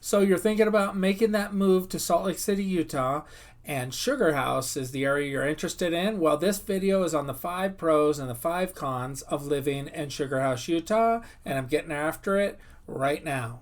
So you're thinking about making that move to Salt Lake City, Utah, and Sugarhouse is the area you're interested in. Well, this video is on the 5 pros and the 5 cons of living in Sugarhouse, Utah, and I'm getting after it right now.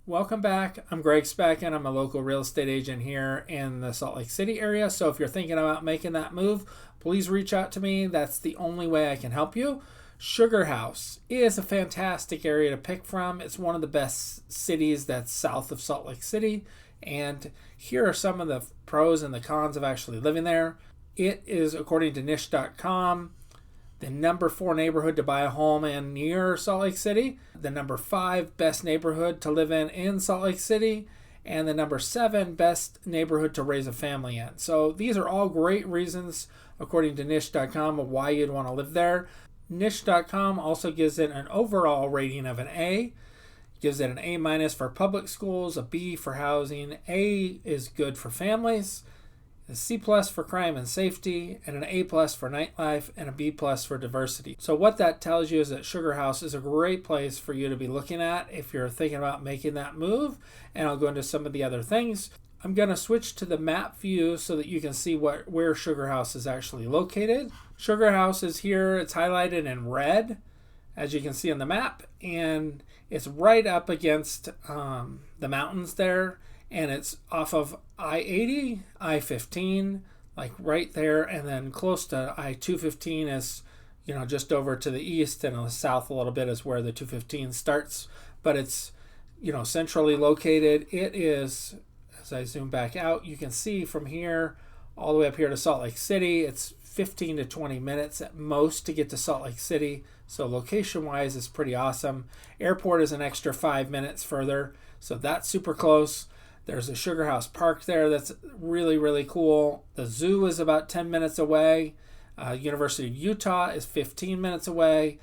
Welcome back. I'm Greg Spackman. I'm a local real estate agent here in the Salt Lake City area. So if you're thinking about making that move, please reach out to me. That's the only way I can help you. Sugarhouse is a fantastic area to pick from. It's one of the best cities that's south of Salt Lake City. And here are some of the pros and the cons of actually living there. It is, according to niche.com, the number 4 neighborhood to buy a home in near Salt Lake City, the number 5 best neighborhood to live in Salt Lake City, and the number 7 best neighborhood to raise a family in. So these are all great reasons, according to niche.com, of why you'd want to live there. Niche.com also gives it an overall rating of an A, gives it an A- for public schools, a B for housing, A is good for families, a C+ for crime and safety, and an A+ for nightlife, and a B+ for diversity. So what that tells you is that Sugarhouse is a great place for you to be looking at if you're thinking about making that move, and I'll go into some of the other things. I'm going to switch to the map view so that you can see where Sugarhouse is actually located. Sugarhouse is here. It's highlighted in red, as you can see on the map, and it's right up against the mountains there. And it's off of I-80, I-15, like right there, and then close to I-215 is, just over to the east, and the south a little bit is where the 215 starts. But it's, centrally located. It is, as I zoom back out, you can see from here all the way up here to Salt Lake City. It's 15 to 20 minutes at most to get to Salt Lake City. So location-wise, it's pretty awesome. Airport is an extra 5 minutes further, so that's super close. There's a Sugarhouse Park there that's really, really cool. The zoo is about 10 minutes away. University of Utah is 15 minutes away.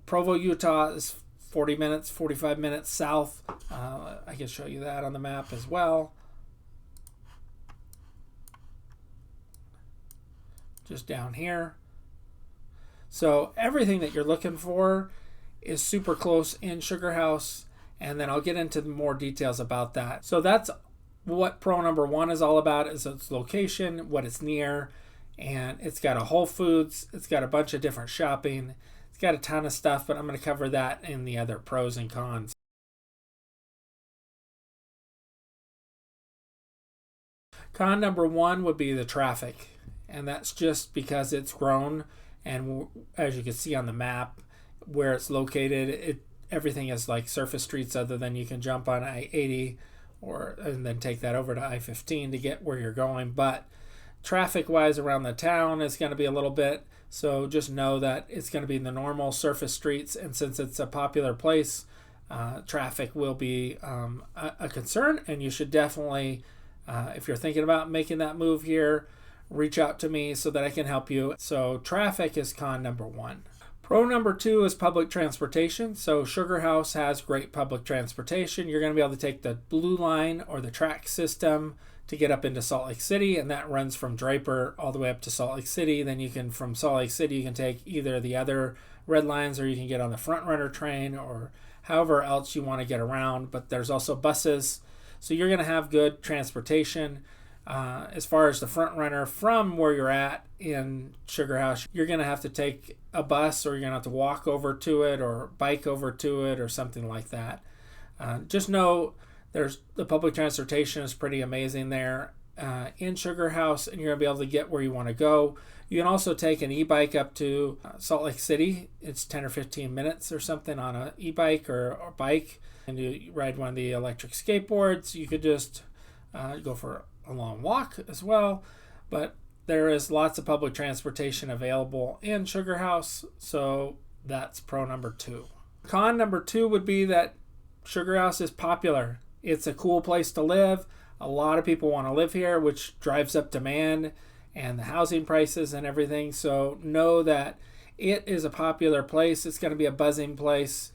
Provo, Utah is 45 minutes south. I can show you that on the map as well. Just down here. So everything that you're looking for is super close in Sugarhouse. And then I'll get into more details about that. So that's what pro number 1 is all about, is its location, what it's near, and it's got a Whole Foods, it's got a bunch of different shopping, it's got a ton of stuff, but I'm going to cover that in the other pros and cons. Con number 1 would be the traffic, and that's just because it's grown, and as you can see on the map, where it's located, everything is like surface streets, other than you can jump on I-80 and then take that over to I-15 to get where you're going. But traffic-wise around the town is going to be a little bit, so just know that it's going to be the normal surface streets, and since it's a popular place, traffic will be a concern, and you should definitely, if you're thinking about making that move here, reach out to me so that I can help you. So traffic is con number 1. Pro number 2 is public transportation. So Sugarhouse has great public transportation. You're going to be able to take the Blue Line or the track system to get up into Salt Lake City, and that runs from Draper all the way up to Salt Lake City. Then from Salt Lake City, you can take either the other red lines, or you can get on the Front Runner train, or however else you want to get around. But there's also buses. So you're going to have good transportation. As far as the Front Runner, from where you're at in Sugarhouse, you're going to have to take a bus, or you're going to have to walk over to it, or bike over to it, or something like that. Just know the public transportation is pretty amazing there in Sugarhouse, and you're going to be able to get where you want to go. You can also take an e-bike up to Salt Lake City. It's 10 or 15 minutes or something on an e-bike or bike, and you ride one of the electric skateboards. You could just go for a long walk as well, but there is lots of public transportation available in Sugarhouse, so that's pro number 2. Con number 2 would be that Sugarhouse is popular. It's a cool place to live. A lot of people want to live here, which drives up demand and the housing prices and everything. So know that it is a popular place. It's going to be a buzzing place.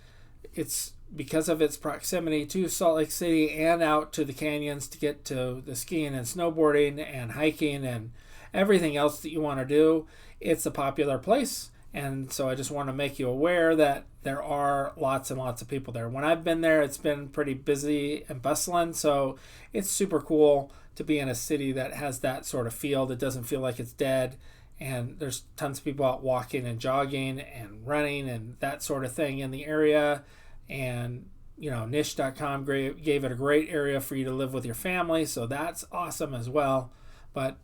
It's because of its proximity to Salt Lake City and out to the canyons to get to the skiing and snowboarding and hiking and everything else that you want to do, it's a popular place. And so I just want to make you aware that there are lots and lots of people there. When I've been there, it's been pretty busy and bustling. So it's super cool to be in a city that has that sort of feel, that doesn't feel like it's dead. And there's tons of people out walking and jogging and running and that sort of thing in the area. And, niche.com gave it a great area for you to live with your family. So that's awesome as well. But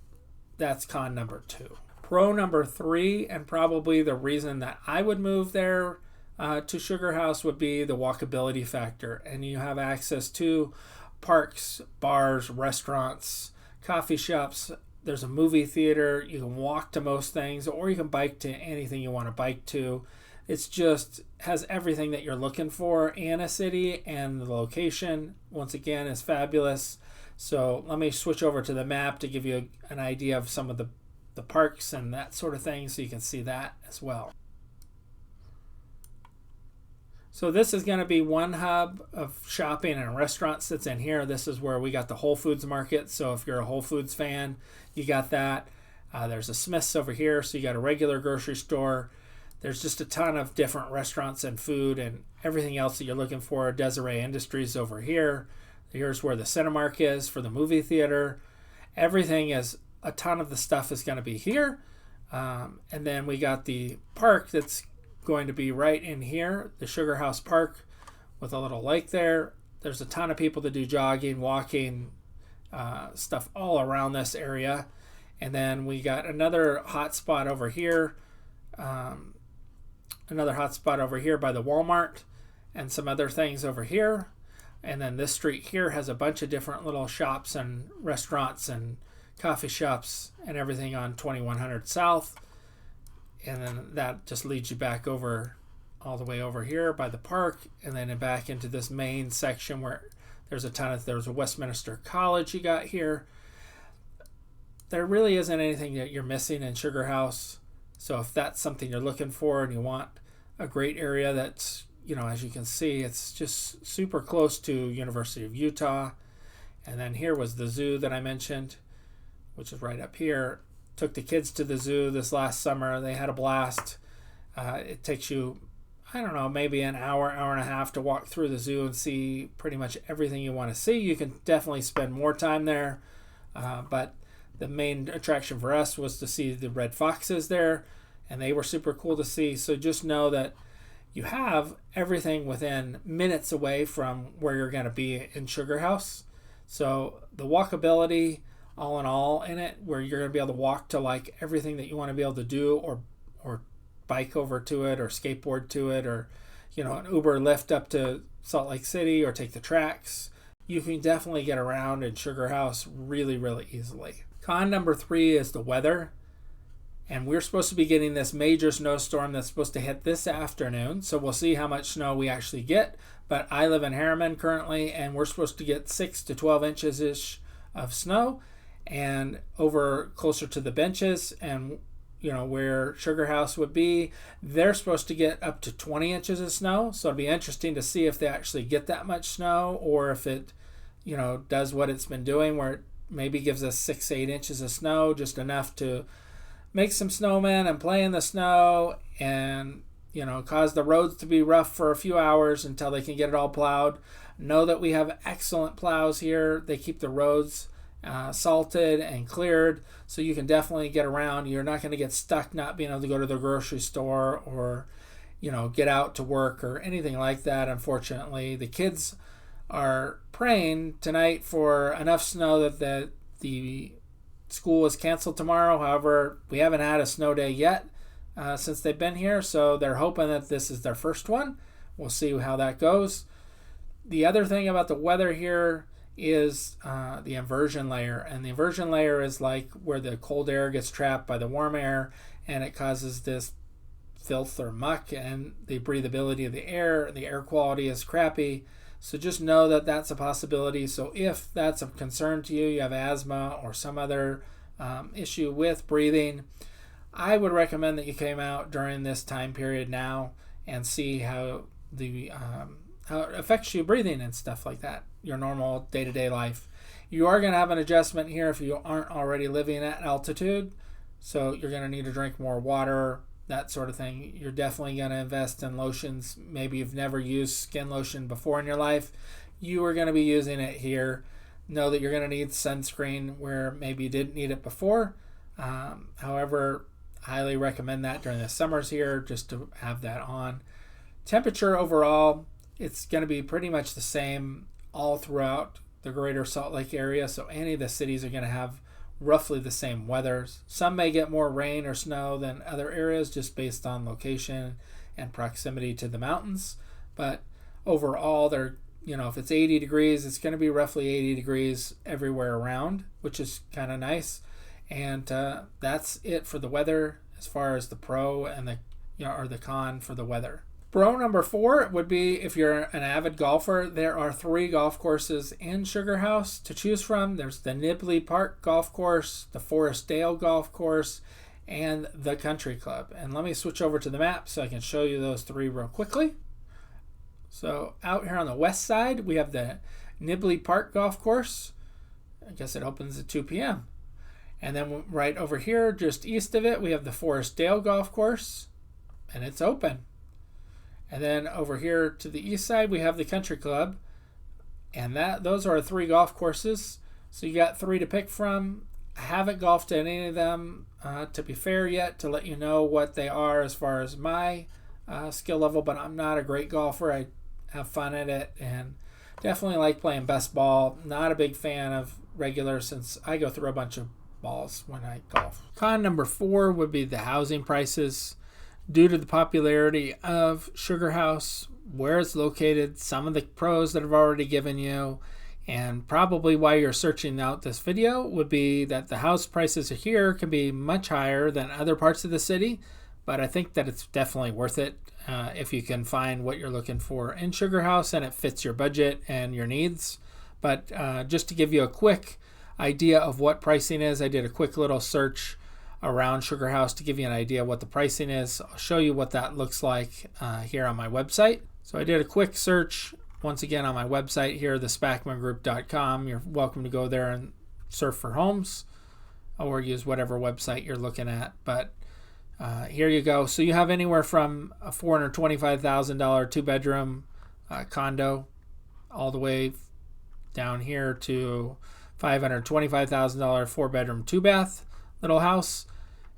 that's con number 2. Pro number 3, and probably the reason that I would move there to Sugarhouse, would be the walkability factor. And you have access to parks, bars, restaurants, coffee shops. There's a movie theater. You can walk to most things, or you can bike to anything you want to bike to. It's just has everything that you're looking for in a city, and the location, once again, is fabulous. So let me switch over to the map to give you an idea of some of the parks and that sort of thing, so you can see that as well. So this is going to be one hub of shopping and restaurants that's in here. This is where we got the Whole Foods market. So if you're a Whole Foods fan, you got that. There's a Smith's over here, so you got a regular grocery store. There's just a ton of different restaurants and food and everything else that you're looking for. Desiree Industries over here. Here's where the Cinemark is for the movie theater. Everything is, a ton of the stuff is going to be here. And then we got the park that's going to be right in here, the Sugarhouse Park with a little lake there. There's a ton of people that do jogging, walking, stuff all around this area. And then we got another hot spot over here. Another hot spot over here by the Walmart, and some other things over here. And then this street here has a bunch of different little shops and restaurants and coffee shops and everything on 2100 South. And then that just leads you back over, all the way over here by the park, and then back into this main section where there's a Westminster College you got here. There really isn't anything that you're missing in Sugarhouse. So if that's something you're looking for and you want a great area that's, as you can see, it's just super close to University of Utah. And then here was the zoo that I mentioned, which is right up here. Took the kids to the zoo this last summer. They had a blast. It takes you, maybe an hour, hour and a half to walk through the zoo and see pretty much everything you want to see. You can definitely spend more time there. But the main attraction for us was to see the red foxes there, and they were super cool to see. So just know that you have everything within minutes away from where you're going to be in Sugarhouse. So the walkability, all in all, in it, where you're going to be able to walk to like everything that you want to be able to do, or bike over to it, or skateboard to it, or an Uber Lyft up to Salt Lake City, or take the tracks. You can definitely get around in Sugarhouse really, really easily. Con number 3 is the weather. And we're supposed to be getting this major snowstorm that's supposed to hit this afternoon. So we'll see how much snow we actually get. But I live in Harriman currently, and we're supposed to get 6 to 12 inches-ish of snow. And over closer to the benches and, where Sugarhouse would be, they're supposed to get up to 20 inches of snow. So it'll be interesting to see if they actually get that much snow, or if it, does what it's been doing, where it maybe gives us 6-8 inches of snow, just enough to make some snowmen and play in the snow, and cause the roads to be rough for a few hours until they can get it all plowed. Know that we have excellent plows here. They keep the roads salted and cleared, so you can definitely get around. You're not going to get stuck not being able to go to the grocery store, or get out to work, or anything like that. Unfortunately, the kids are praying tonight for enough snow that the school is canceled tomorrow. However, we haven't had a snow day yet since they've been here, so they're hoping that this is their first one. We'll see how that goes. The other thing about the weather here is the inversion layer, and the inversion layer is like where the cold air gets trapped by the warm air, and it causes this filth or muck, and the breathability of the air quality is crappy. So just know that that's a possibility. So if that's a concern to you, you have asthma or some other issue with breathing, I would recommend that you came out during this time period now and see how it affects you breathing and stuff like that, your normal day-to-day life. You are going to have an adjustment here if you aren't already living at altitude. So you're going to need to drink more water, that sort of thing. You're definitely going to invest in lotions. Maybe you've never used skin lotion before in your life. You are going to be using it here. Know that you're going to need sunscreen where maybe you didn't need it before. However, highly recommend that during the summers here just to have that on. Temperature overall, it's going to be pretty much the same all throughout the greater Salt Lake area. So any of the cities are going to have roughly the same weather. Some may get more rain or snow than other areas just based on location and proximity to the mountains. But overall, they're, if it's 80 degrees, it's going to be roughly 80 degrees everywhere around, which is kind of nice. And that's it for the weather as far as the pro and the con for the weather. Pro number 4 would be if you're an avid golfer, there are 3 golf courses in Sugarhouse to choose from. There's the Nibley Park Golf Course, the Forest Dale Golf Course, and the Country Club. And let me switch over to the map so I can show you those 3 real quickly. So out here on the west side, we have the Nibley Park Golf Course. I guess it opens at 2 p.m. And then right over here, just east of it, we have the Forest Dale Golf Course, and it's open. And then over here to the east side, we have the Country Club, and those are 3 golf courses. So you got 3 to pick from. I haven't golfed at any of them, to be fair, yet to let you know what they are as far as my skill level, but I'm not a great golfer. I have fun at it and definitely like playing best ball. Not a big fan of regular since I go through a bunch of balls when I golf. Con number 4 would be the housing prices. Due to the popularity of Sugarhouse, where it's located, some of the pros that I've already given you, and probably why you're searching out this video would be that the house prices here can be much higher than other parts of the city, but I think that it's definitely worth it if you can find what you're looking for in Sugarhouse and it fits your budget and your needs. But just to give you a quick idea of what pricing is, I did a quick little search around Sugarhouse to give you an idea of what the pricing is. I'll show you what that looks like here on my website. So I did a quick search once again on my website here, the spackmangroup.com. You're welcome to go there and surf for homes or use whatever website you're looking at. But here you go. So you have anywhere from a $425,000 2-bedroom condo all the way down here to $525,000 4-bedroom 2-bath little house.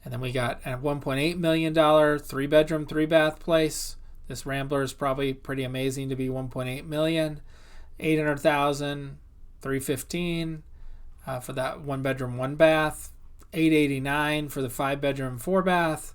And then we got a $1.8 million 3-bedroom 3-bath place. This Rambler is probably pretty amazing to be $1.8 million. $800,000 $315,000 for that 1-bedroom 1-bath. $889,000 for the 5-bedroom 4-bath.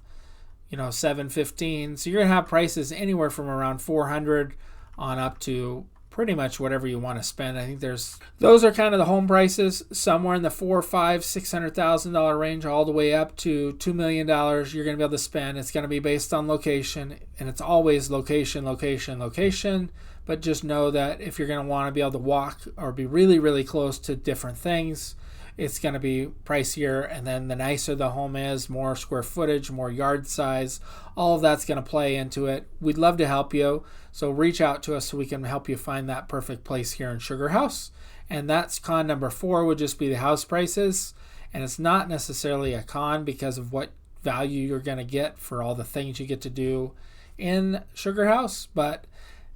$715,000. So you're gonna have prices anywhere from around $400,000 on up to pretty much whatever you want to spend. I think those are kind of the home prices, somewhere in the $400,000-$600,000 range, all the way up to $2 million. You're going to be able to spend. It's going to be based on location, and it's always location, location, location. But just know that if you're going to want to be able to walk or be really, really close to different things, it's going to be pricier. And then the nicer the home is, more square footage, more yard size, all of that's going to play into it. We'd love to help you. So reach out to us so we can help you find that perfect place here in Sugarhouse. And that's con number 4 would just be the house prices. And it's not necessarily a con because of what value you're going to get for all the things you get to do in Sugarhouse. But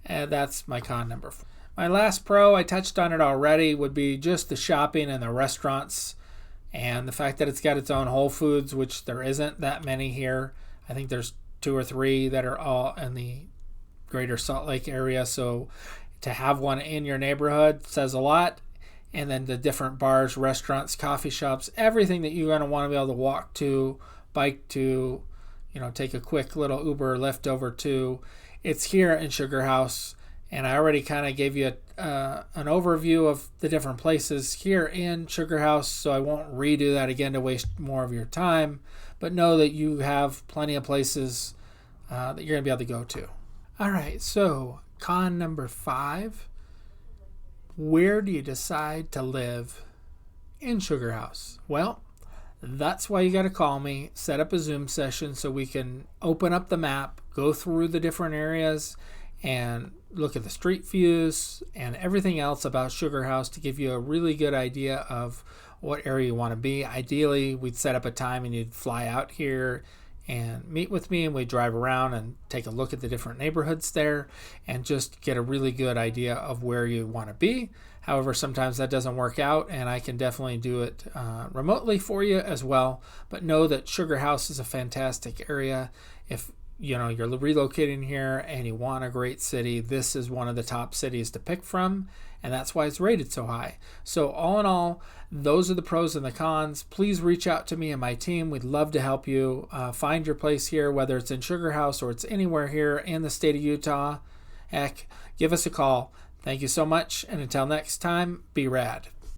that's my con number 4. My last pro, I touched on it already, would be just the shopping and the restaurants and the fact that it's got its own Whole Foods, which there isn't that many here. I think there's 2 or 3 that are all in the greater Salt Lake area. So to have one in your neighborhood says a lot. And then the different bars, restaurants, coffee shops, everything that you're going to want to be able to walk to, bike to, take a quick little Uber or Lyft over to. It's here in Sugarhouse. And I already kind of gave you an overview of the different places here in Sugarhouse, so I won't redo that again to waste more of your time. But know that you have plenty of places that you're going to be able to go to. All right, so con number 5. Where do you decide to live in Sugarhouse? Well, that's why you got to call me, set up a Zoom session so we can open up the map, go through the different areas, and look at the street views and everything else about Sugarhouse to give you a really good idea of what area you want to be. Ideally, we'd set up a time and you'd fly out here and meet with me, and we drive around and take a look at the different neighborhoods there and just get a really good idea of where you want to be. However, sometimes that doesn't work out, and I can definitely do it remotely for you as well. But know that Sugarhouse is a fantastic area. If you're relocating here and you want a great city, this is one of the top cities to pick from, and that's why it's rated so high. So all in all, those are the pros and the cons. Please reach out to me and my team. We'd love to help you find your place here, whether it's in Sugarhouse or it's anywhere here in the state of Utah. Heck, give us a call. Thank you so much, and until next time, be rad.